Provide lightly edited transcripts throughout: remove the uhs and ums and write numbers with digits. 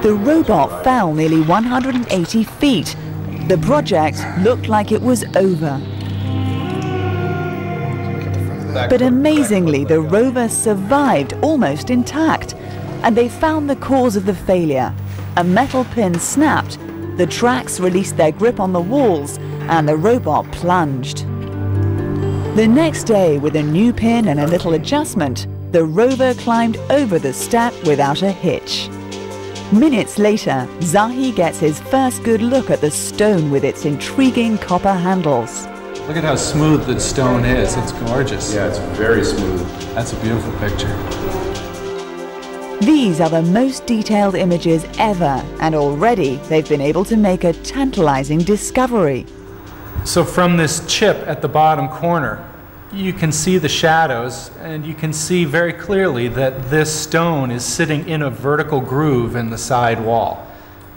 The robot fell nearly 180 feet. The project looked like it was over. But amazingly, the rover survived almost intact, and they found the cause of the failure. A metal pin snapped, the tracks released their grip on the walls, and the robot plunged. The next day, with a new pin and a little adjustment, the rover climbed over the step without a hitch. Minutes later, Zahi gets his first good look at the stone with its intriguing copper handles. Look at how smooth the stone is. It's gorgeous. Yeah, it's very smooth. That's a beautiful picture. These are the most detailed images ever, and already they've been able to make a tantalizing discovery. So from this chip at the bottom corner, you can see the shadows, and you can see very clearly that this stone is sitting in a vertical groove in the side wall.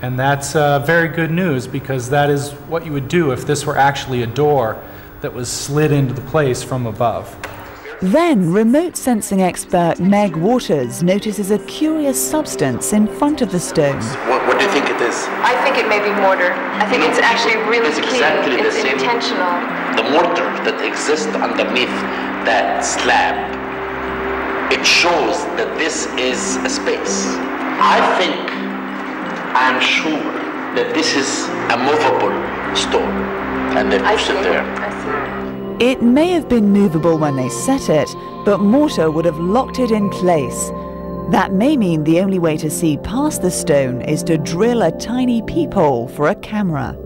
And that's very good news, because that is what you would do if this were actually a door that was slid into the place from above. Then remote sensing expert Meg Waters notices a curious substance in front of the stone. What do you think it is? I think it may be mortar. I think it's actually really It's clean. exactly the It's same. intentional. The mortar that exists underneath that slab, it shows that this is a space. I'm sure that this is a movable stone, and they pushed it there. I see. It may have been movable when they set it, but mortar would have locked it in place. That may mean the only way to see past the stone is to drill a tiny peephole for a camera.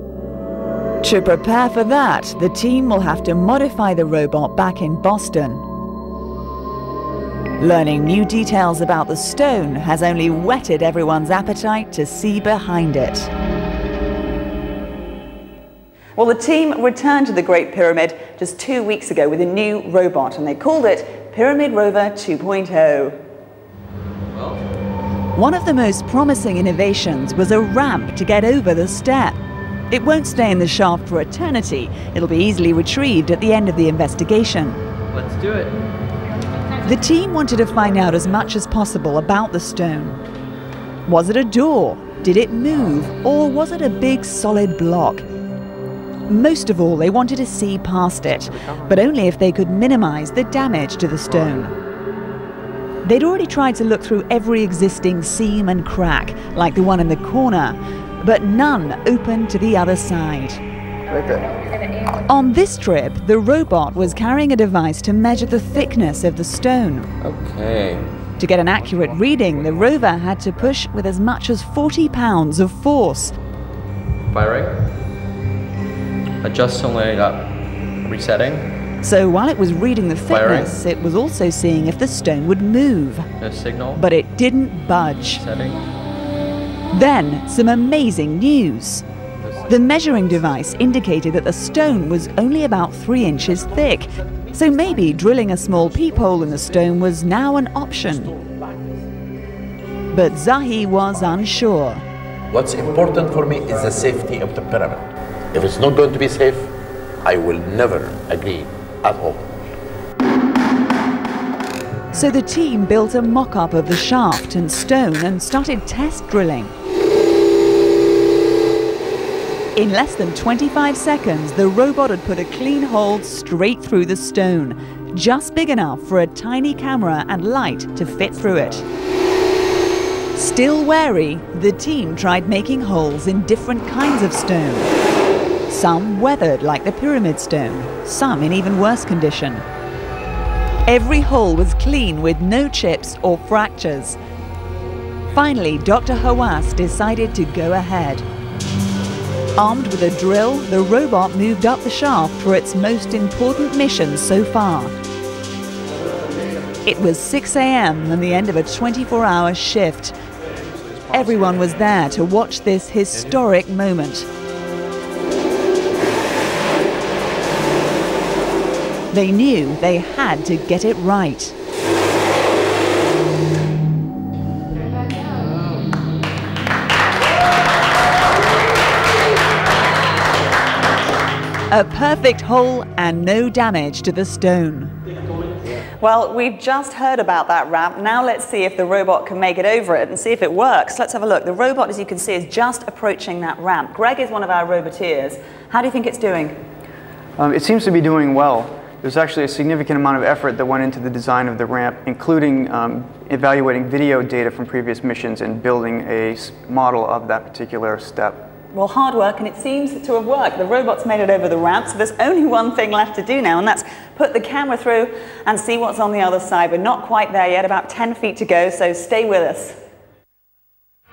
To prepare for that, the team will have to modify the robot back in Boston. Learning new details about the stone has only whetted everyone's appetite to see behind it. Well, the team returned to the Great Pyramid just 2 weeks ago with a new robot, and they called it Pyramid Rover 2.0. One of the most promising innovations was a ramp to get over the step. It won't stay in the shaft for eternity. It'll be easily retrieved at the end of the investigation. Let's do it. The team wanted to find out as much as possible about the stone. Was it a door? Did it move? Or was it a big solid block? Most of all, they wanted to see past it, but only if they could minimize the damage to the stone. They'd already tried to look through every existing seam and crack, like the one in the corner, but none opened to the other side. On this trip, the robot was carrying a device to measure the thickness of the stone. Okay. To get an accurate reading, the rover had to push with as much as 40 pounds of force. Firing. Adjust only resetting. So while it was reading the thickness, it was also seeing if the stone would move. The signal. But it didn't budge. Setting. Then, some amazing news. The measuring device indicated that the stone was only about 3 inches thick, so maybe drilling a small peephole in the stone was now an option. But Zahi was unsure. What's important for me is the safety of the pyramid. If it's not going to be safe, I will never agree at all. So the team built a mock-up of the shaft and stone and started test drilling. In less than 25 seconds, the robot had put a clean hole straight through the stone, just big enough for a tiny camera and light to fit through it. Still wary, the team tried making holes in different kinds of stone. Some weathered like the pyramid stone, some in even worse condition. Every hole was clean with no chips or fractures. Finally, Dr. Hawass decided to go ahead. Armed with a drill, the robot moved up the shaft for its most important mission so far. It was 6 a.m. and the end of a 24-hour shift. Everyone was there to watch this historic moment. They knew they had to get it right. A perfect hole and no damage to the stone. Well, we've just heard about that ramp. Now let's see if the robot can make it over it and see if it works. Let's have a look. The robot, as you can see, is just approaching that ramp. Greg is one of our roboteers. How do you think it's doing? It seems to be doing well. There's actually a significant amount of effort that went into the design of the ramp, including evaluating video data from previous missions and building a model of that particular step. Well, hard work, and it seems to have worked. The robot's made it over the ramp, so there's only one thing left to do now, and that's put the camera through and see what's on the other side. We're not quite there yet, about 10 feet to go, so stay with us.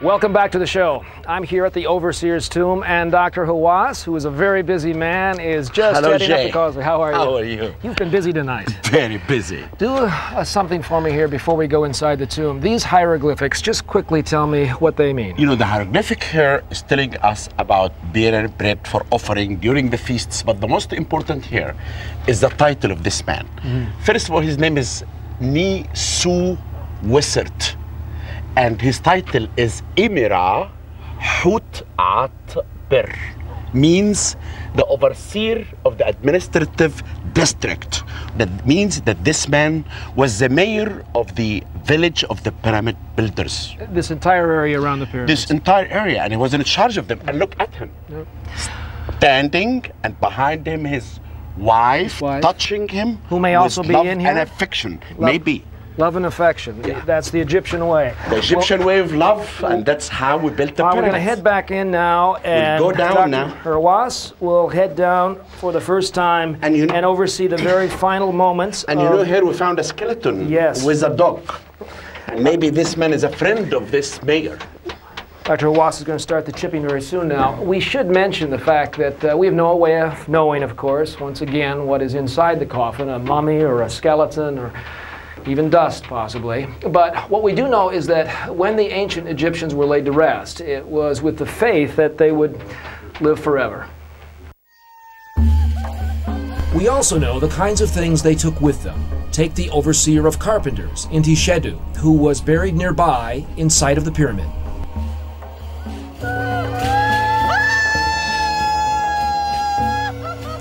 Welcome back to the show. I'm here at the Overseer's tomb, and Dr. Hawass, who is a very busy man, is just heading up the causeway. How are you? How are you? You've been busy tonight. Very busy. Do something for me here before we go inside the tomb. These hieroglyphics, just quickly tell me what they mean. You know, the hieroglyphic here is telling us about beer bread for offering during the feasts, but the most important here is the title of this man. First of all, his name is Ni Su Wissert. And his title is Imira Hut At Bir, means the overseer of the administrative district. That means that this man was the mayor of the village of the pyramid builders. This entire area around the pyramid. This entire area, and he was in charge of them. And look at him, standing, and behind him his wife. Touching him. Who may also be in here? And affection, maybe. Love and affection. Yeah. That's the Egyptian way. The Egyptian way of love, and that's how we built the pyramids. We're going to head back in now, and we'll go down now. Hawass will head down for the first time and oversee the very final moments. And you know, here we found a skeleton with a dog. And maybe this man is a friend of this mayor. Dr. Hawass is going to start the chipping very soon now. We should mention the fact that we have no way of knowing, of course, once again, what is inside the coffin, a mummy or a skeleton or even dust, possibly. But what we do know is that when the ancient Egyptians were laid to rest, it was with the faith that they would live forever. We also know the kinds of things they took with them. Take the overseer of carpenters, Inti Shedu, who was buried nearby in sight of the pyramid.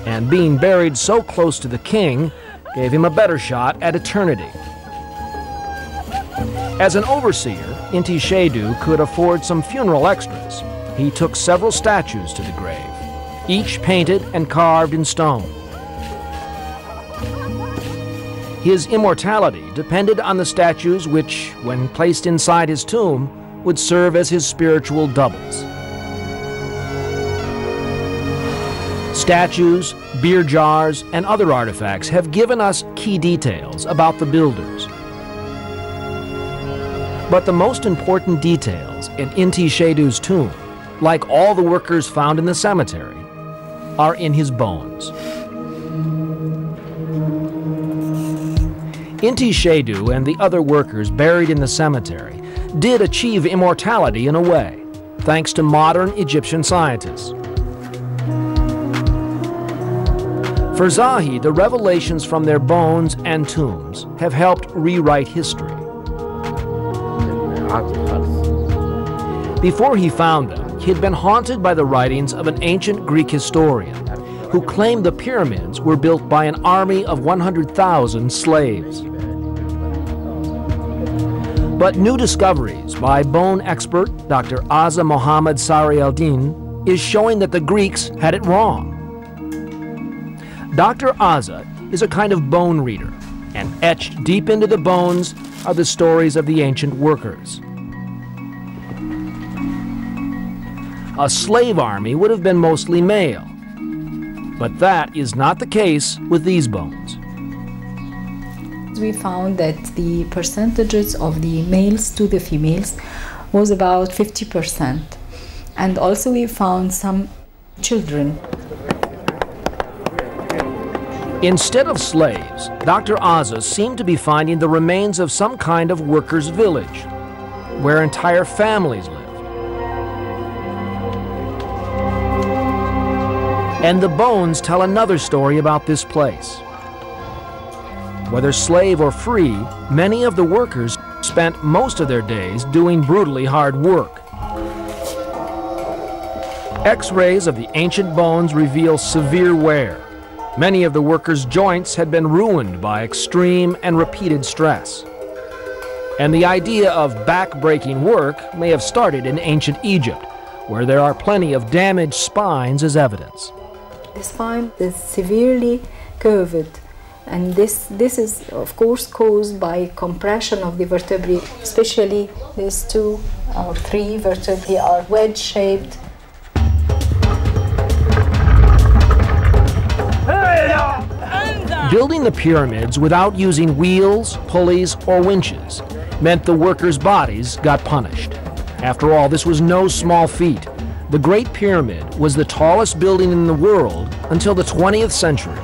And being buried so close to the king gave him a better shot at eternity. As an overseer, Inti Shedu could afford some funeral extras. He took several statues to the grave, each painted and carved in stone. His immortality depended on the statues which, when placed inside his tomb, would serve as his spiritual doubles. Statues, beer jars, and other artifacts have given us key details about the builders. But the most important details in Inti Shedu's tomb, like all the workers found in the cemetery, are in his bones. Inti Shedu and the other workers buried in the cemetery did achieve immortality in a way, thanks to modern Egyptian scientists. For Zahi, the revelations from their bones and tombs have helped rewrite history. Before he found them, he had been haunted by the writings of an ancient Greek historian who claimed the pyramids were built by an army of 100,000 slaves. But new discoveries by bone expert Dr. Azza Mohammed Sari al-Din is showing that the Greeks had it wrong. Dr. Azza is a kind of bone reader, and etched deep into the bones are the stories of the ancient workers. A slave army would have been mostly male, but that is not the case with these bones. We found that the percentages of the males to the females was about 50%. And also we found some children. Instead of slaves, Dr. Azza seemed to be finding the remains of some kind of workers' village, where entire families lived. And the bones tell another story about this place. Whether slave or free, many of the workers spent most of their days doing brutally hard work. X-rays of the ancient bones reveal severe wear, Many of the workers' joints had been ruined by extreme and repeated stress. And the idea of back-breaking work may have started in ancient Egypt, where there are plenty of damaged spines as evidence. The spine is severely curved, and this is of course caused by compression of the vertebrae, especially these 2 or 3 vertebrae are wedge-shaped. Building the pyramids without using wheels, pulleys, or winches meant the workers' bodies got punished. After all, this was no small feat. The Great Pyramid was the tallest building in the world until the 20th century.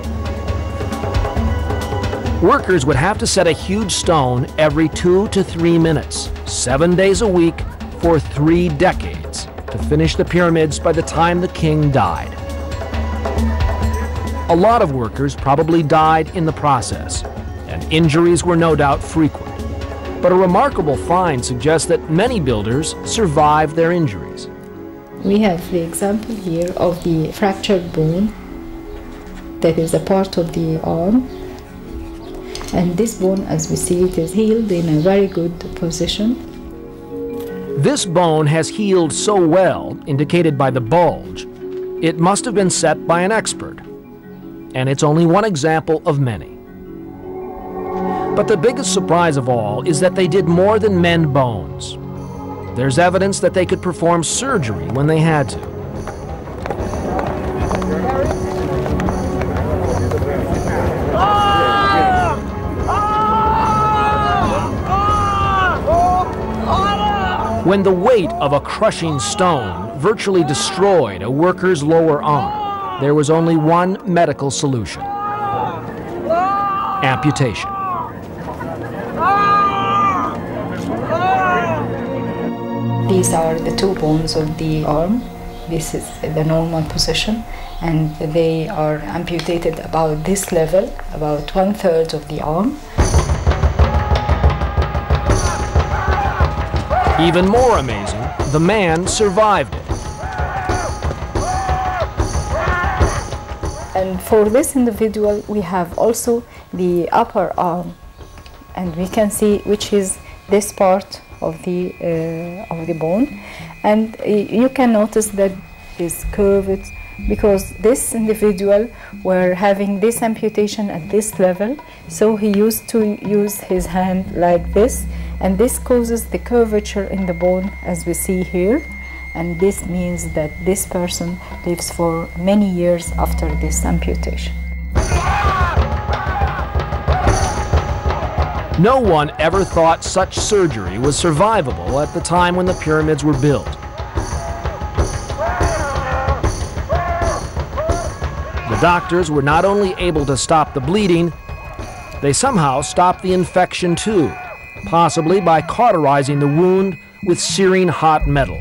Workers would have to set a huge stone every 2 to 3 minutes, 7 days a week, for 3 decades to finish the pyramids by the time the king died. A lot of workers probably died in the process, and injuries were no doubt frequent. But a remarkable find suggests that many builders survived their injuries. We have the example here of the fractured bone that is a part of the arm. And this bone, as we see, it is healed in a very good position. This bone has healed so well, indicated by the bulge, it must have been set by an expert. And it's only one example of many. But the biggest surprise of all is that they did more than mend bones. There's evidence that they could perform surgery when they had to. When the weight of a crushing stone virtually destroyed a worker's lower arm, there was only one medical solution: amputation. These are the 2 bones of the arm. This is the normal position, and they are amputated about this level, about 1/3 of the arm. Even more amazing, the man survived it. And for this individual, we have also the upper arm, and we can see which is this part of the bone, and you can notice that is curved because this individual were having this amputation at this level, so he used to use his hand like this, and this causes the curvature in the bone as we see here. And this means that this person lives for many years after this amputation. No one ever thought such surgery was survivable at the time when the pyramids were built. The doctors were not only able to stop the bleeding, they somehow stopped the infection too, possibly by cauterizing the wound with searing hot metal.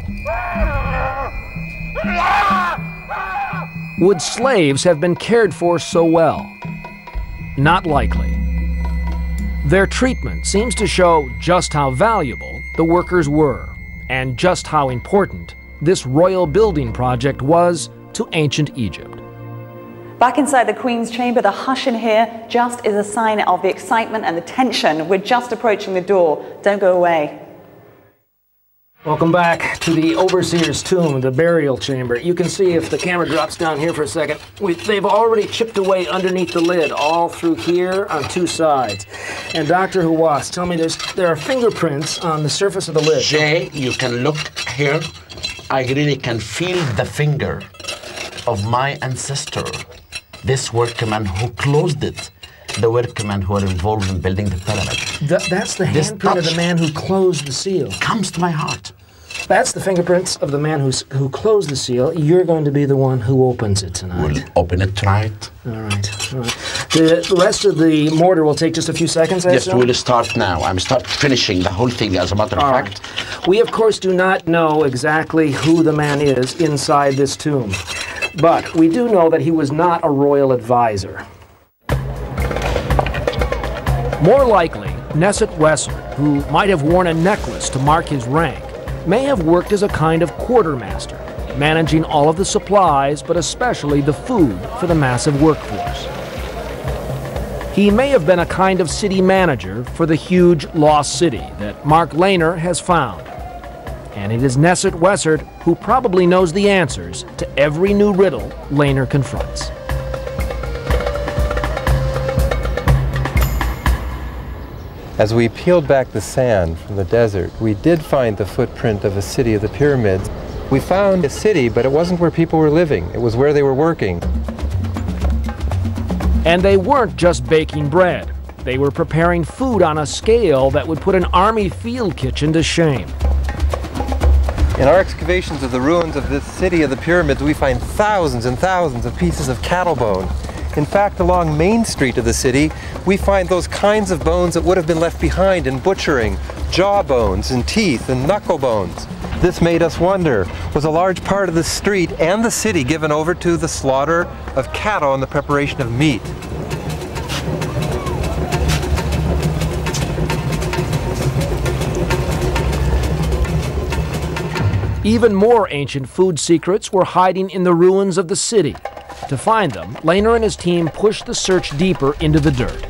Would slaves have been cared for so well? Not likely. Their treatment seems to show just how valuable the workers were, and just how important this royal building project was to ancient Egypt. Back inside the Queen's chamber, the hush in here just is a sign of the excitement and the tension. We're just approaching the door. Don't go away. Welcome back to the Overseer's tomb, the burial chamber. You can see, if the camera drops down here for a second, they've already chipped away underneath the lid, all through here on 2 sides. And Dr. Hawass, tell me, there are fingerprints on the surface of the lid. Jay, you can look here. I really can feel the finger of my ancestor, this workman who closed it, the workmen who are involved in building the pyramid. That's the handprint of the man who closed the seal. Comes to my heart. That's the fingerprints of the man who closed the seal. You're going to be the one who opens it tonight. We'll open it tonight. All right. All right. The rest of the mortar will take just a few seconds, I assume? We'll start now. I'm finishing the whole thing, as a matter of fact. Right. We, of course, do not know exactly who the man is inside this tomb. But we do know that he was not a royal advisor. More likely, Nesset Wesser, who might have worn a necklace to mark his rank, may have worked as a kind of quartermaster, managing all of the supplies, but especially the food for the massive workforce. He may have been a kind of city manager for the huge lost city that Mark Lehner has found. And it is Nesset Wessert who probably knows the answers to every new riddle Lehner confronts. As we peeled back the sand from the desert, we did find the footprint of a city of the pyramids. We found a city, but it wasn't where people were living. It was where they were working. And they weren't just baking bread. They were preparing food on a scale that would put an army field kitchen to shame. In our excavations of the ruins of this city of the pyramids, we find thousands and thousands of pieces of cattle bone. In fact, along Main Street of the city, we find those kinds of bones that would have been left behind in butchering, jaw bones and teeth and knuckle bones. This made us wonder, was a large part of the street and the city given over to the slaughter of cattle and the preparation of meat? Even more ancient food secrets were hiding in the ruins of the city. To find them, Lehner and his team pushed the search deeper into the dirt.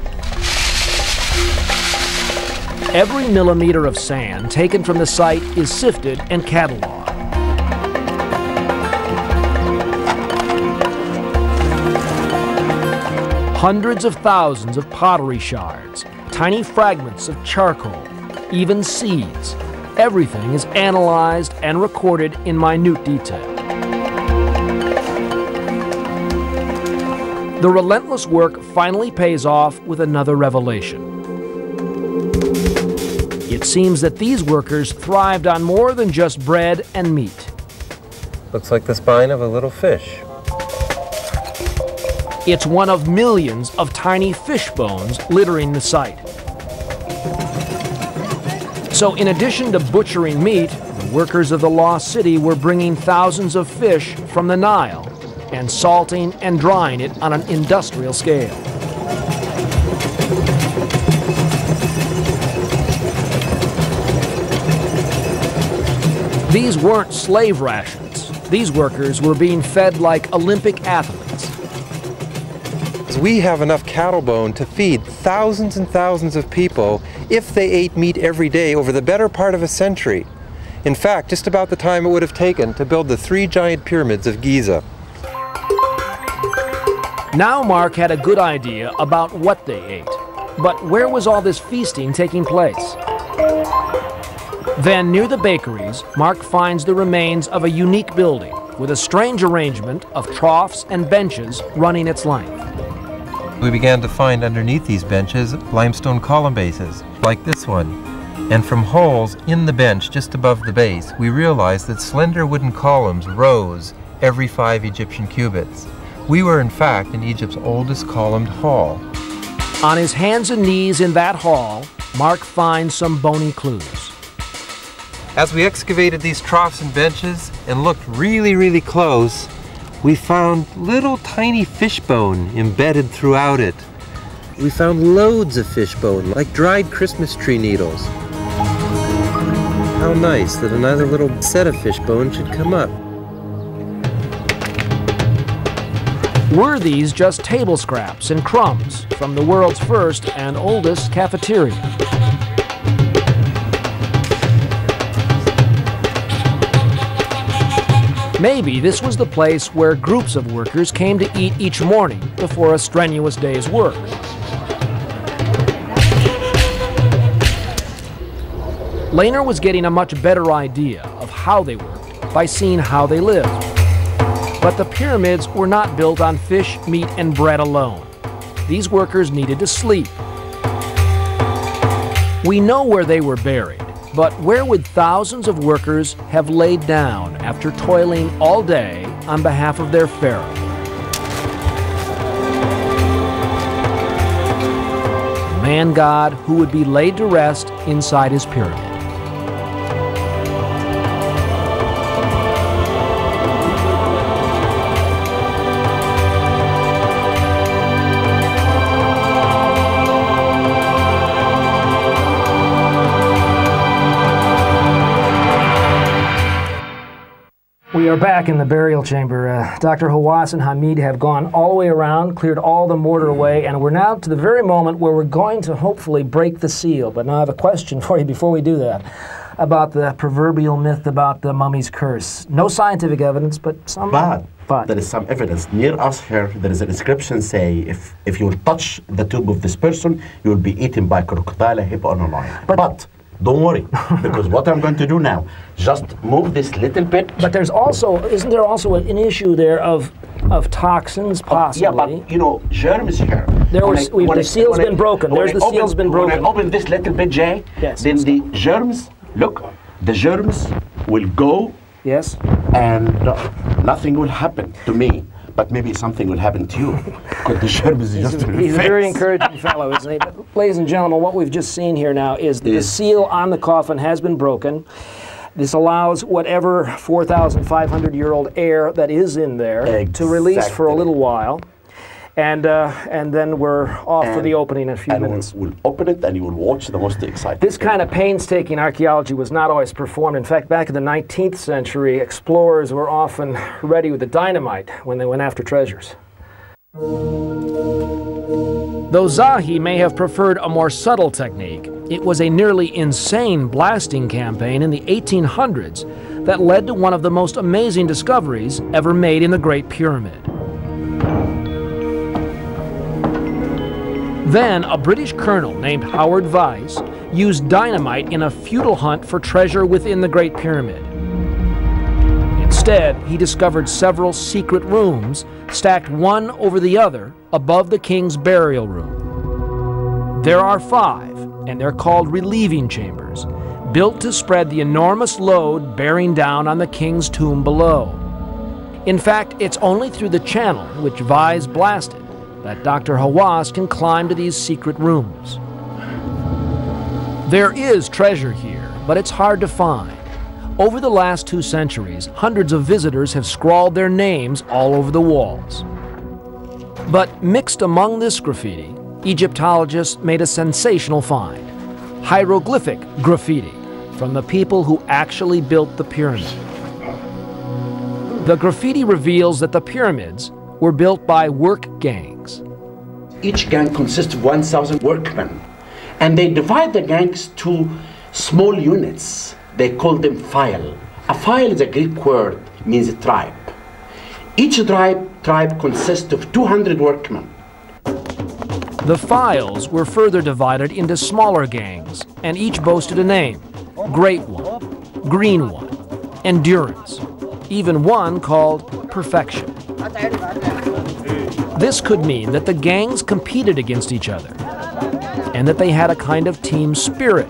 Every millimeter of sand taken from the site is sifted and cataloged. Hundreds of thousands of pottery shards, tiny fragments of charcoal, even seeds. Everything is analyzed and recorded in minute detail. The relentless work finally pays off with another revelation. It seems that these workers thrived on more than just bread and meat. Looks like the spine of a little fish. It's one of millions of tiny fish bones littering the site. So in addition to butchering meat, the workers of the lost city were bringing thousands of fish from the Nile and salting and drying it on an industrial scale. These weren't slave rations. These workers were being fed like Olympic athletes. We have enough cattle bone to feed thousands and thousands of people if they ate meat every day over the better part of a century. In fact, just about the time it would have taken to build the 3 giant pyramids of Giza. Now Mark had a good idea about what they ate. But where was all this feasting taking place? Then, near the bakeries, Mark finds the remains of a unique building with a strange arrangement of troughs and benches running its length. We began to find underneath these benches limestone column bases, like this one. And from holes in the bench just above the base, we realized that slender wooden columns rose every 5 Egyptian cubits. We were in fact in Egypt's oldest columned hall. On his hands and knees in that hall, Mark finds some bony clues. As we excavated these troughs and benches and looked really close, we found little tiny fish bone embedded throughout it. We found loads of fish bone, like dried Christmas tree needles. How nice that another little set of fish bone should come up. Were these just table scraps and crumbs from the world's first and oldest cafeteria? Maybe this was the place where groups of workers came to eat each morning before a strenuous day's work. Lehner was getting a much better idea of how they worked by seeing how they lived. But the pyramids were not built on fish, meat, and bread alone. These workers needed to sleep. We know where they were buried. But where would thousands of workers have laid down after toiling all day on behalf of their pharaoh? The man-god who would be laid to rest inside his pyramid. We are back in the burial chamber. Dr. Hawass and Hamid have gone all the way around, cleared all the mortar away, and we're now to the very moment where we're going to hopefully break the seal. But now I have a question for you before we do that about the proverbial myth about the mummy's curse. No scientific evidence, but some... But there is some evidence. Near us here, there is an inscription say, if you touch the tomb of this person, you will be eaten by a crocodile, a hippo, and a lion. But don't worry, because what I'm going to do now, just move this little bit. But there's also, isn't there also an issue there of toxins, possibly? Yeah, but, you know, germs here. The seal's been broken. There's the seal's been broken. When I open this little bit, Jay, yes, then the germs, look, the germs will go. Yes. And nothing will happen to me, but maybe something will happen to you. Because the germs is just He's a very encouraging fellow, isn't he? But, ladies and gentlemen, what we've just seen here now is the seal on the coffin has been broken. This allows whatever 4,500-year-old air that is in there to release for a little while. And then we're off for the opening in a few minutes. We'll open it and you will watch the most exciting. This kind of painstaking archaeology was not always performed. In fact, back in the 19th century, explorers were often ready with the dynamite when they went after treasures. Though Zahi may have preferred a more subtle technique, it was a nearly insane blasting campaign in the 1800s that led to one of the most amazing discoveries ever made in the Great Pyramid. Then, a British colonel named Howard Vyse used dynamite in a futile hunt for treasure within the Great Pyramid. Instead, he discovered several secret rooms stacked one over the other above the king's burial room. There are 5, and they're called relieving chambers, built to spread the enormous load bearing down on the king's tomb below. In fact, it's only through the channel which Vyse blasted that Dr. Hawass can climb to these secret rooms. There is treasure here, but it's hard to find. Over the last 2 centuries, hundreds of visitors have scrawled their names all over the walls. But mixed among this graffiti, Egyptologists made a sensational find: hieroglyphic graffiti from the people who actually built the pyramid. The graffiti reveals that the pyramids were built by work gangs. Each gang consists of 1,000 workmen, and they divide the gangs to small units. They call them file. A file is a Greek word, means a tribe. Each tribe consists of 200 workmen. The files were further divided into smaller gangs, and each boasted a name: Great One, Green One, Endurance, even one called Perfection. This could mean that the gangs competed against each other, and that they had a kind of team spirit.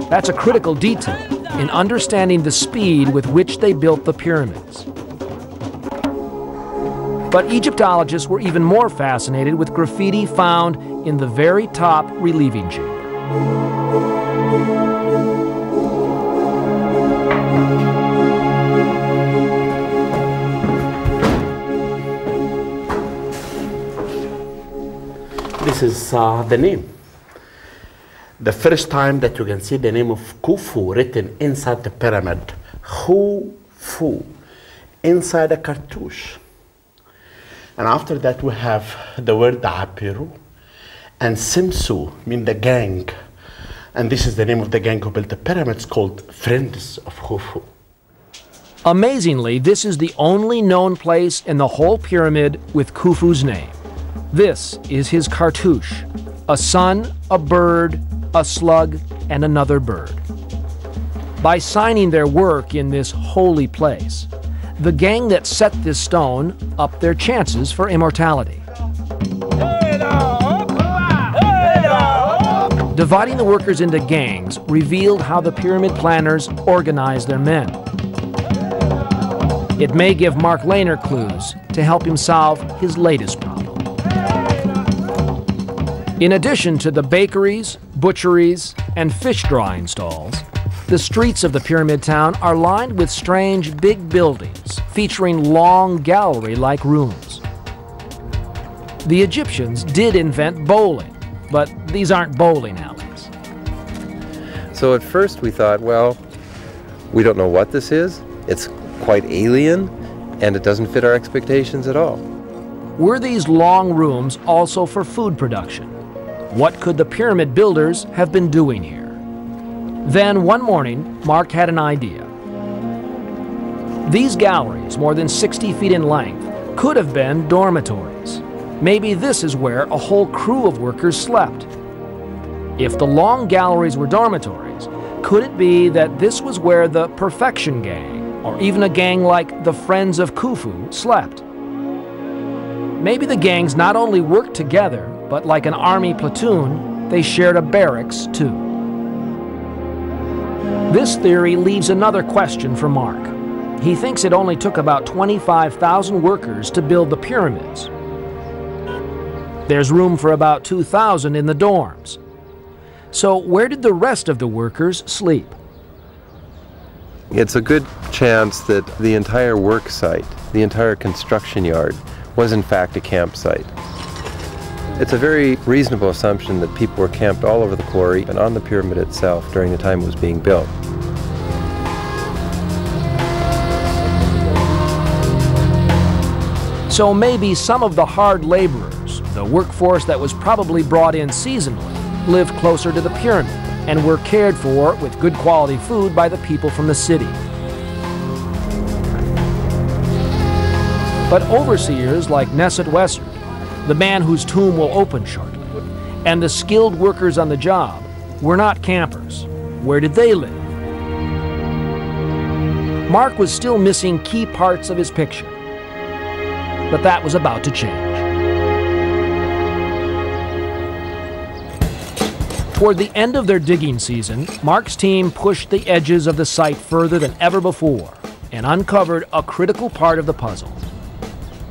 That's a critical detail in understanding the speed with which they built the pyramids. But Egyptologists were even more fascinated with graffiti found in the very top relieving chamber. This is the name. The first time that you can see the name of Khufu written inside the pyramid. Khufu, inside a cartouche. And after that we have the word Apiru, and Simsu, mean the gang. And this is the name of the gang who built the pyramids, called Friends of Khufu. Amazingly, this is the only known place in the whole pyramid with Khufu's name. This is his cartouche: a sun, a bird, a slug, and another bird. By signing their work in this holy place, the gang that set this stone upped their chances for immortality. Dividing the workers into gangs revealed how the pyramid planners organized their men. It may give Mark Lehner clues to help him solve his latest problem. In addition to the bakeries, butcheries, and fish drying stalls, the streets of the pyramid town are lined with strange big buildings featuring long gallery-like rooms. The Egyptians did invent bowling, but these aren't bowling alleys. So at first we thought, well, we don't know what this is. It's quite alien, and it doesn't fit our expectations at all. Were these long rooms also for food production? What could the pyramid builders have been doing here? Then one morning, Mark had an idea. These galleries, more than 60 feet in length, could have been dormitories. Maybe this is where a whole crew of workers slept. If the long galleries were dormitories, could it be that this was where the Perfection Gang, or even a gang like the Friends of Khufu, slept? Maybe the gangs not only worked together, but like an army platoon, they shared a barracks too. This theory leaves another question for Mark. He thinks it only took about 25,000 workers to build the pyramids. There's room for about 2,000 in the dorms. So where did the rest of the workers sleep? It's a good chance that the entire work site, the entire construction yard, was in fact a campsite. It's a very reasonable assumption that people were camped all over the quarry and on the pyramid itself during the time it was being built. So maybe some of the hard laborers, the workforce that was probably brought in seasonally, lived closer to the pyramid and were cared for with good quality food by the people from the city. But overseers like Nesset Wessert, the man whose tomb will open shortly, and the skilled workers on the job were not campers. Where did they live? Mark was still missing key parts of his picture, but that was about to change. Toward the end of their digging season, Mark's team pushed the edges of the site further than ever before and uncovered a critical part of the puzzle.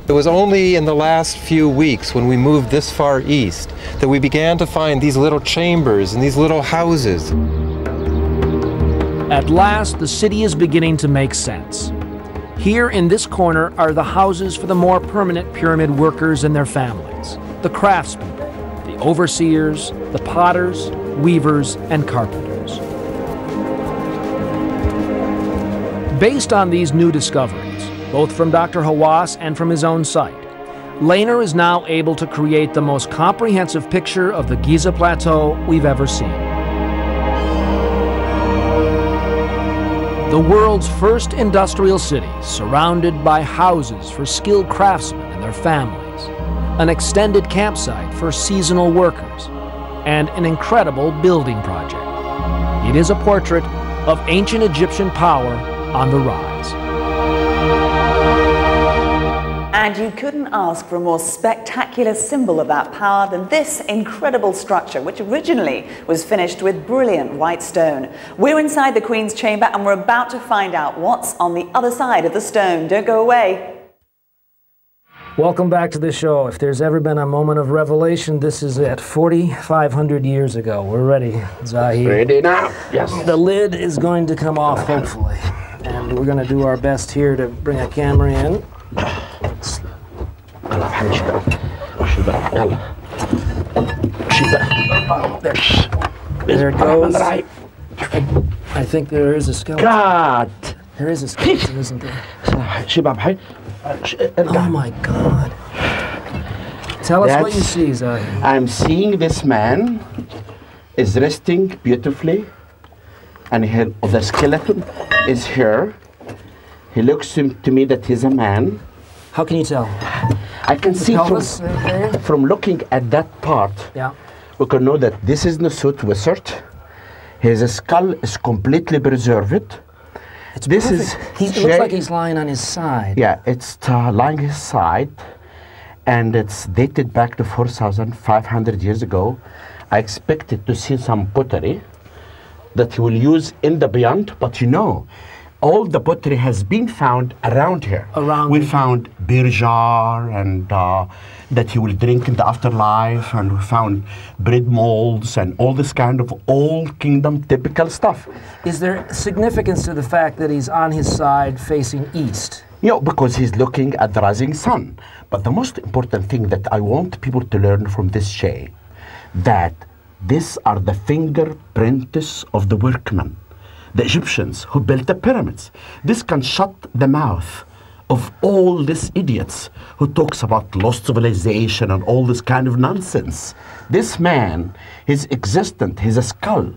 It was only in the last few weeks when we moved this far east that we began to find these little chambers and these little houses. At last, the city is beginning to make sense. Here in this corner are the houses for the more permanent pyramid workers and their families, the craftspeople, the overseers, the potters, weavers, and carpenters. Based on these new discoveries, both from Dr. Hawass and from his own site, Lehner is now able to create the most comprehensive picture of the Giza Plateau we've ever seen. The world's first industrial city, surrounded by houses for skilled craftsmen and their families, an extended campsite for seasonal workers, and an incredible building project. It is a portrait of ancient Egyptian power on the rise. And you couldn't ask for a more spectacular symbol of that power than this incredible structure, which originally was finished with brilliant white stone. We're inside the Queen's Chamber and we're about to find out what's on the other side of the stone. Don't go away. Welcome back to the show. If there's ever been a moment of revelation, this is it. 4,500 years ago. We're ready, Zahid. Ready now? Yes. The lid is going to come off, hopefully. And we're going to do our best here to bring a camera in. There it goes. I think there is a skeleton. God! There is a skeleton, isn't there? Oh my God. Tell us what you see, Zahid. I'm seeing this man is resting beautifully, and the skeleton is here. He looks to me that he's a man. How can you tell? I can see from looking at that part, we can know that this is Nesset Wessert. His skull is completely preserved. It's this perfect. It looks like he's lying on his side. Yeah, it's lying his side, and it's dated back to 4,500 years ago. I expected to see some pottery that he will use in the beyond, but you know, all the pottery has been found around here. We found beer jar and that he will drink in the afterlife, and we found bread molds and all this kind of old kingdom typical stuff. Is there significance to the fact that he's on his side facing east? Yeah, because he's looking at the rising sun. But the most important thing that I want people to learn from this Shay, that these are the fingerprints of the workmen. the Egyptians who built the pyramids. This can shut the mouth of all these idiots who talks about lost civilization and all this kind of nonsense. This man, his existence, his skull.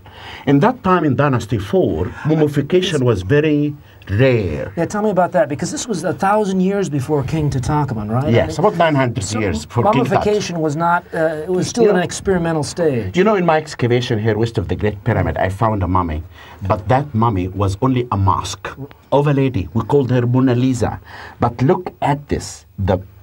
In that time in Dynasty 4, mummification was very rare. Yeah, tell me about that, because this was 1,000 years before King Tutankhamun, right? Yes, about 900 years before King Tut. Mummification was not, it was still in an experimental stage. You know, in my excavation here west of the Great Pyramid, I found a mummy, but that mummy was only a mask of a lady. We called her Mona Lisa. But look at this.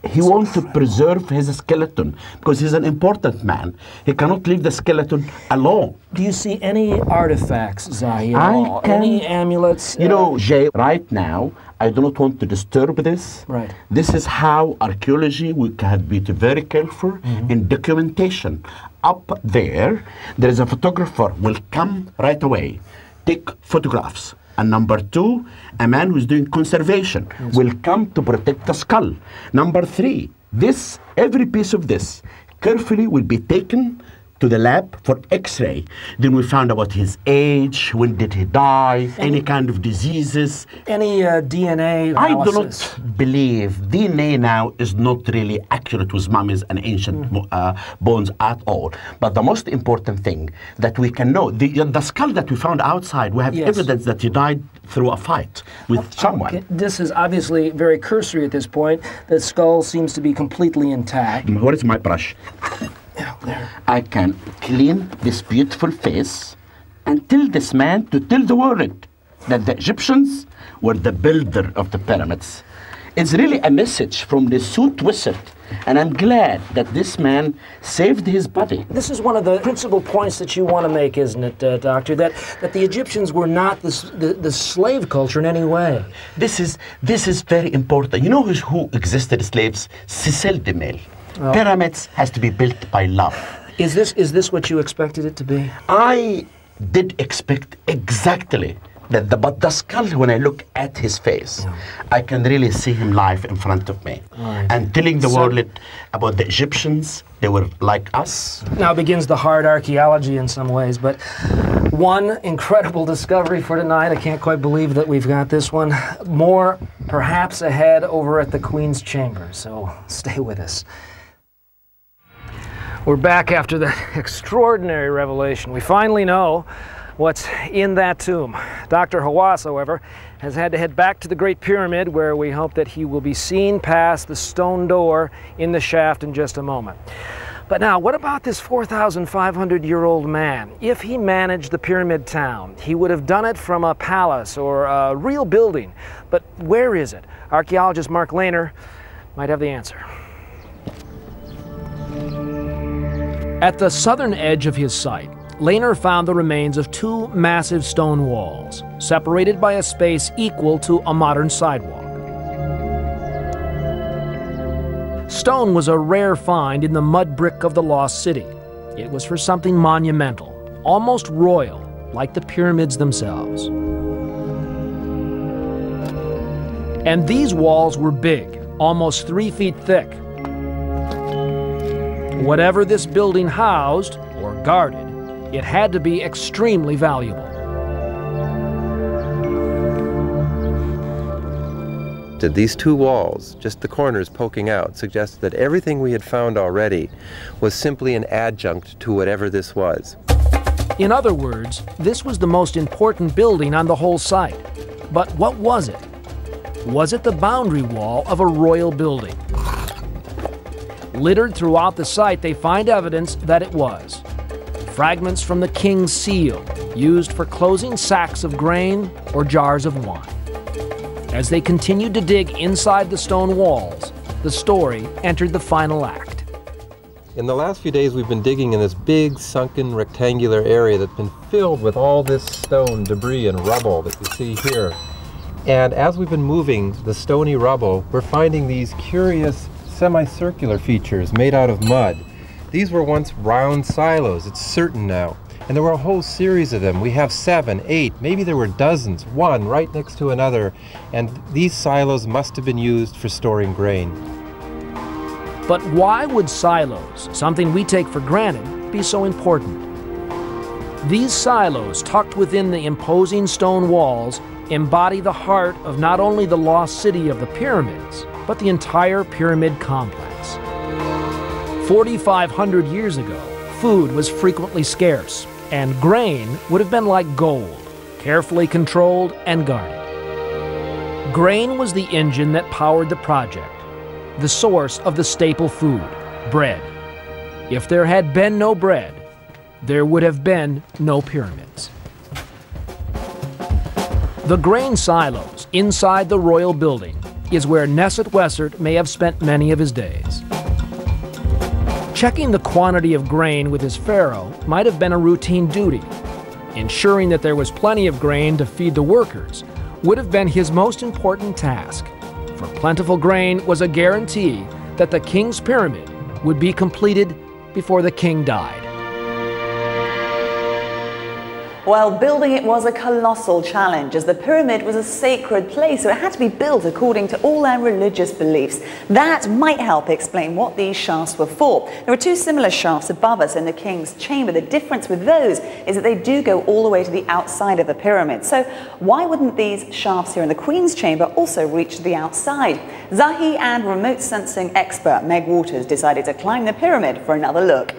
He wants to preserve his skeleton because he's an important man. He cannot leave the skeleton alone. Do you see any artifacts, Zahir? Any amulets? You know, Jay, right now, I do not want to disturb this. Right. This is how archaeology, we have to be very careful in documentation. Up there is a photographer will come right away, take photographs. And number two, a man who's doing conservation will come to protect the skull. Number three, every piece of this carefully will be taken to the lab for X-ray. Then we found about his age, when did he die, any kind of diseases. Any DNA analysis? I do not believe DNA now is not really accurate with mummies and ancient bones at all. But the most important thing that we can know, the skull that we found outside, we have evidence that he died through a fight with someone. Okay. This is obviously very cursory at this point. The skull seems to be completely intact. Where is my brush? There. I can clean this beautiful face and tell this man to tell the world that the Egyptians were the builder of the pyramids. It's really a message from the suit wizard, and I'm glad that this man saved his body. This is one of the principal points that you want to make, isn't it, Doctor? That the Egyptians were not the slave culture in any way. This is very important. You know who existed slaves? Cecil de Mille. Pyramids has to be built by love. Is this what you expected it to be? I did expect exactly that, but the skull, when I look at his face, I can really see him live in front of me. Right. And telling the world about the Egyptians, they were like us. Now begins the hard archaeology in some ways, but one incredible discovery for tonight. I can't quite believe that we've got this one. More perhaps ahead over at the Queen's Chamber, so stay with us. We're back after that extraordinary revelation. We finally know what's in that tomb. Dr. Hawass, however, has had to head back to the Great Pyramid, where we hope that he will be seen past the stone door in the shaft in just a moment. But now, what about this 4,500-year-old man? If he managed the pyramid town, he would have done it from a palace or a real building. But where is it? Archaeologist Mark Lehner might have the answer. At the southern edge of his site, Lehner found the remains of two massive stone walls, separated by a space equal to a modern sidewalk. Stone was a rare find in the mud brick of the lost city. It was for something monumental, almost royal, like the pyramids themselves. And these walls were big, almost 3 feet thick. Whatever this building housed, or guarded, it had to be extremely valuable. These two walls, just the corners poking out, suggested that everything we had found already was simply an adjunct to whatever this was. In other words, this was the most important building on the whole site. But what was it? Was it the boundary wall of a royal building? Littered throughout the site, they find evidence that it was. Fragments from the king's seal, used for closing sacks of grain or jars of wine. As they continued to dig inside the stone walls, the story entered the final act. In the last few days, we've been digging in this big, sunken, rectangular area that's been filled with all this stone, debris, and rubble that you see here. And as we've been moving the stony rubble, we're finding these curious semicircular features made out of mud. These were once round silos, it's certain now. And there were a whole series of them. We have 7, 8, maybe there were dozens, one right next to another. And these silos must have been used for storing grain. But why would silos, something we take for granted, be so important? These silos, tucked within the imposing stone walls, embody the heart of not only the lost city of the pyramids, but the entire pyramid complex. 4,500 years ago, food was frequently scarce, and grain would have been like gold, carefully controlled and guarded. Grain was the engine that powered the project, the source of the staple food, bread. If there had been no bread, there would have been no pyramids. The grain silos inside the royal building is where Nesset Wessert may have spent many of his days. Checking the quantity of grain with his pharaoh might have been a routine duty. Ensuring that there was plenty of grain to feed the workers would have been his most important task, for plentiful grain was a guarantee that the king's pyramid would be completed before the king died. While building it was a colossal challenge, as the pyramid was a sacred place, so it had to be built according to all their religious beliefs. That might help explain what these shafts were for. There are two similar shafts above us in the king's chamber. The difference with those is that they do go all the way to the outside of the pyramid. So why wouldn't these shafts here in the queen's chamber also reach to the outside? Zahi and remote sensing expert Meg Waters decided to climb the pyramid for another look.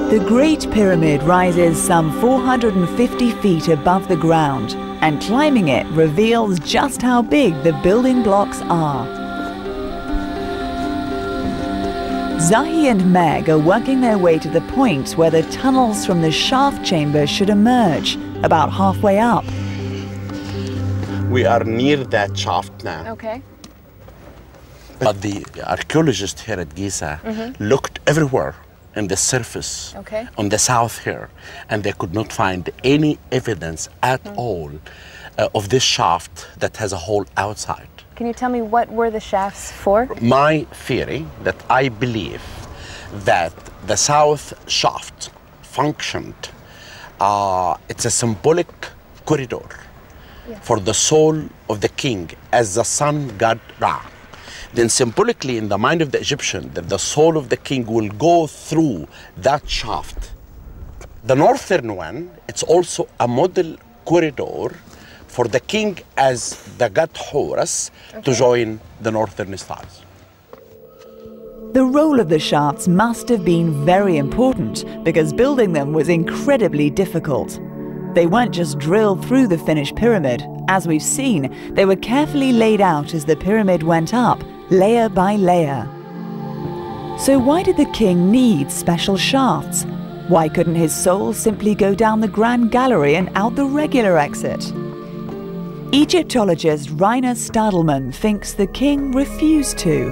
The Great Pyramid rises some 450 feet above the ground, and climbing it reveals just how big the building blocks are. Zahi and Meg are working their way to the point where the tunnels from the shaft chamber should emerge, about halfway up. We are near that shaft now. Okay. But the archaeologists here at Giza looked everywhere on the surface, on the south here, and they could not find any evidence at all of this shaft that has a hole outside. Can you tell me what were the shafts for? My theory that I believe that the south shaft functioned, it's a symbolic corridor for the soul of the king as the sun god Ra. Then symbolically in the mind of the Egyptian, that the soul of the king will go through that shaft. The northern one, it's also a model corridor for the king as the god Horus to join the northern stars. The role of the shafts must have been very important because building them was incredibly difficult. They weren't just drilled through the finished pyramid. As we've seen, they were carefully laid out as the pyramid went up, layer by layer. So why did the king need special shafts? Why couldn't his soul simply go down the grand gallery and out the regular exit? Egyptologist Rainer Stadelmann thinks the king refused to.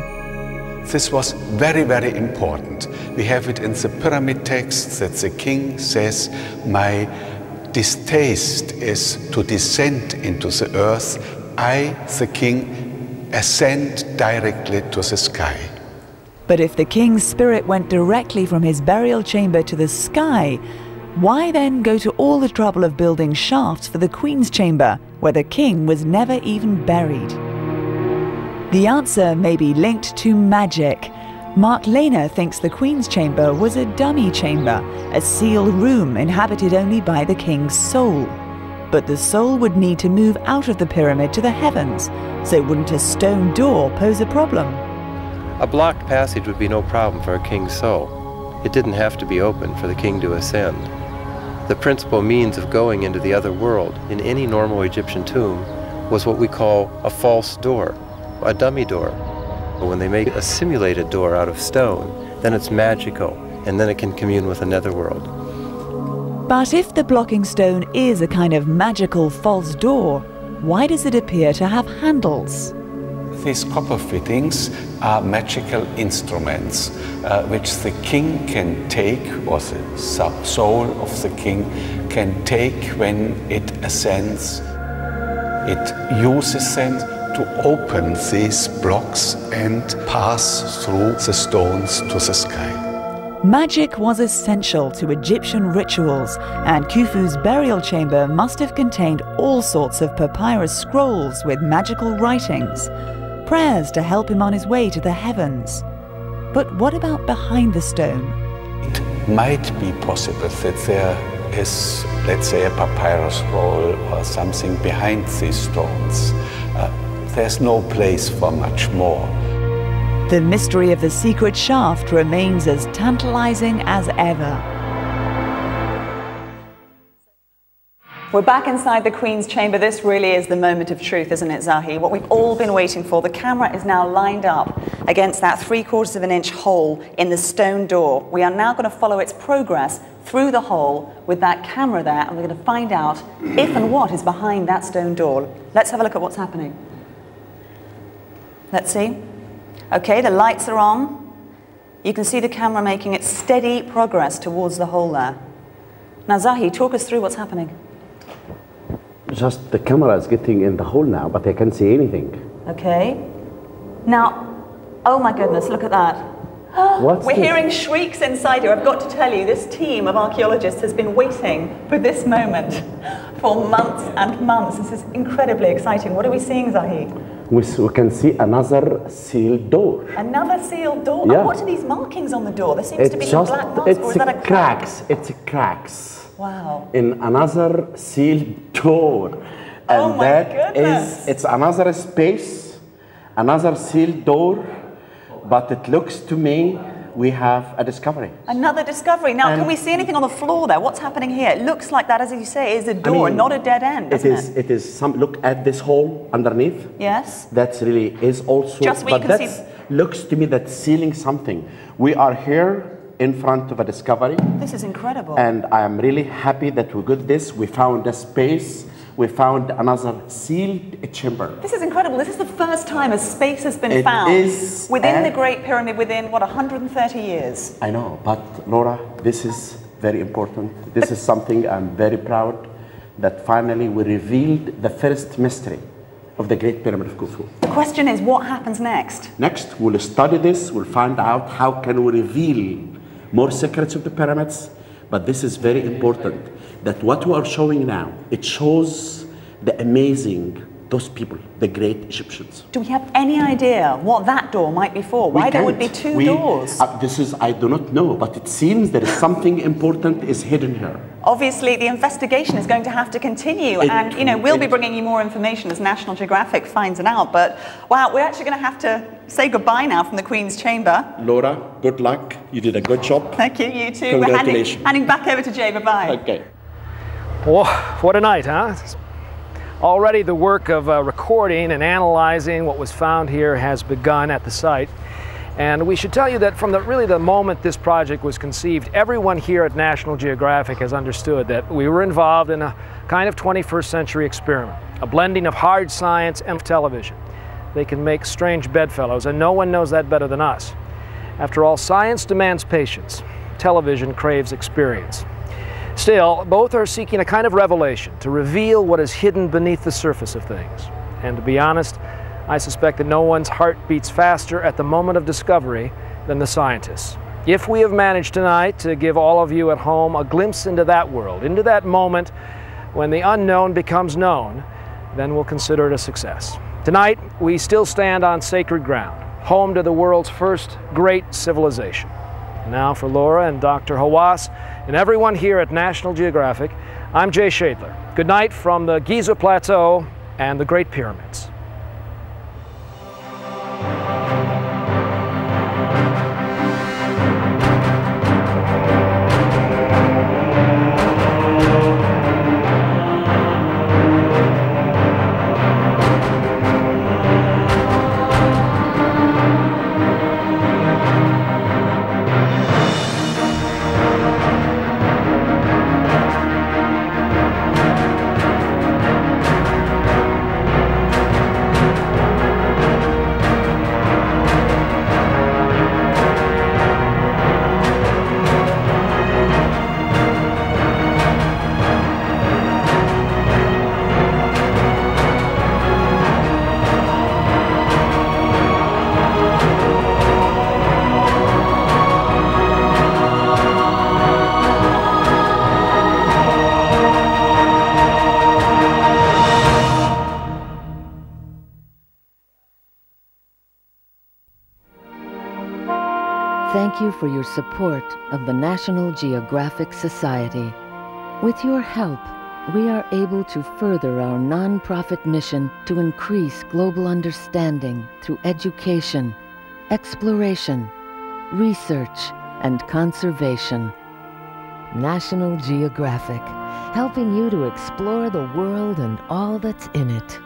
This was very, very important. We have it in the pyramid texts that the king says, "My distaste is to descend into the earth. I, the king, ascend directly to the sky." But if the king's spirit went directly from his burial chamber to the sky, why then go to all the trouble of building shafts for the queen's chamber, where the king was never even buried? The answer may be linked to magic. Mark Lehner thinks the queen's chamber was a dummy chamber, a sealed room inhabited only by the king's soul. But the soul would need to move out of the pyramid to the heavens, so wouldn't a stone door pose a problem? A blocked passage would be no problem for a king's soul. It didn't have to be open for the king to ascend. The principal means of going into the other world in any normal Egyptian tomb was what we call a false door, a dummy door. When they make a simulated door out of stone, then it's magical, and then it can commune with another world. But if the blocking stone is a kind of magical false door, why does it appear to have handles? These copper fittings are magical instruments which the king can take, or the soul of the king can take when it ascends. It uses them to open these blocks and pass through the stones to the sky. Magic was essential to Egyptian rituals, and Khufu's burial chamber must have contained all sorts of papyrus scrolls with magical writings, prayers to help him on his way to the heavens. But what about behind the stone? It might be possible that there is, let's say, a papyrus roll or something behind these stones. There's no place for much more. The mystery of the secret shaft remains as tantalizing as ever. We're back inside the Queen's chamber. This really is the moment of truth, isn't it, Zahi? What we've all been waiting for. The camera is now lined up against that 3/4 of an inch hole in the stone door. We are now going to follow its progress through the hole with that camera there, and we're going to find out if and what is behind that stone door. Let's have a look at what's happening. Let's see. Okay, the lights are on. You can see the camera making its steady progress towards the hole there. Now, Zahi, talk us through what's happening. Just the camera is getting in the hole now, but I can't see anything. Okay. Now, oh my goodness, look at that. We're hearing shrieks inside here. I've got to tell you, this team of archaeologists has been waiting for this moment for months and months. This is incredibly exciting. What are we seeing, Zahi? We can see another sealed door. Another sealed door? Yeah. And what are these markings on the door? There seems to be some black marks, or is that a crack? It's cracks. Wow. In another sealed door. And oh my goodness. It's another space, another sealed door, but it looks to me we have a discovery. Another discovery. Now, can we see anything on the floor there? What's happening here? It looks like that, as you say, is a door, not a dead end, doesn't it? It is some, look at this hole underneath. Yes. That really is also, just where you can see. Looks to me that's sealing something. We are here in front of a discovery. This is incredible. And I am really happy that we got this. We found a space. We found another sealed chamber. This is incredible. This is the first time a space has been found within the Great Pyramid within, what, 130 years? I know, but Laura, this is very important. This is something I'm very proud that finally we revealed the first mystery of the Great Pyramid of Khufu. The question is, what happens next? Next, we'll study this. We'll find out how can we reveal more secrets of the pyramids. But this is very important, that what we are showing now, it shows the amazing, those people, the great Egyptians. Do we have any idea what that door might be for? Why there would be two doors? I do not know, but it seems there is something important is hidden here. Obviously, the investigation is going to have to continue, and we'll be bringing you more information as National Geographic finds it out. But wow, we're actually going to have to say goodbye now from the Queen's Chamber. Laura, good luck. You did a good job. Thank you. You too. Congratulations. We're handing back over to Jay. Bye-bye. Okay. Whoa, what a night, huh? Already the work of recording and analyzing what was found here has begun at the site. And we should tell you that from the moment this project was conceived, everyone here at National Geographic has understood that we were involved in a kind of 21st century experiment, a blending of hard science and television. They can make strange bedfellows, and no one knows that better than us. After all, science demands patience. Television craves experience. Still, both are seeking a kind of revelation to reveal what is hidden beneath the surface of things. And to be honest, I suspect that no one's heart beats faster at the moment of discovery than the scientists. If we have managed tonight to give all of you at home a glimpse into that world, into that moment when the unknown becomes known, then we'll consider it a success. Tonight, we still stand on sacred ground, home to the world's first great civilization. Now for Laura and Dr. Hawass and everyone here at National Geographic, I'm Jay Shadler. Good night from the Giza Plateau and the Great Pyramids. thank you for your support of the National Geographic Society. With your help, we are able to further our non-profit mission to increase global understanding through education, exploration, research, and conservation. National Geographic, helping you to explore the world and all that's in it.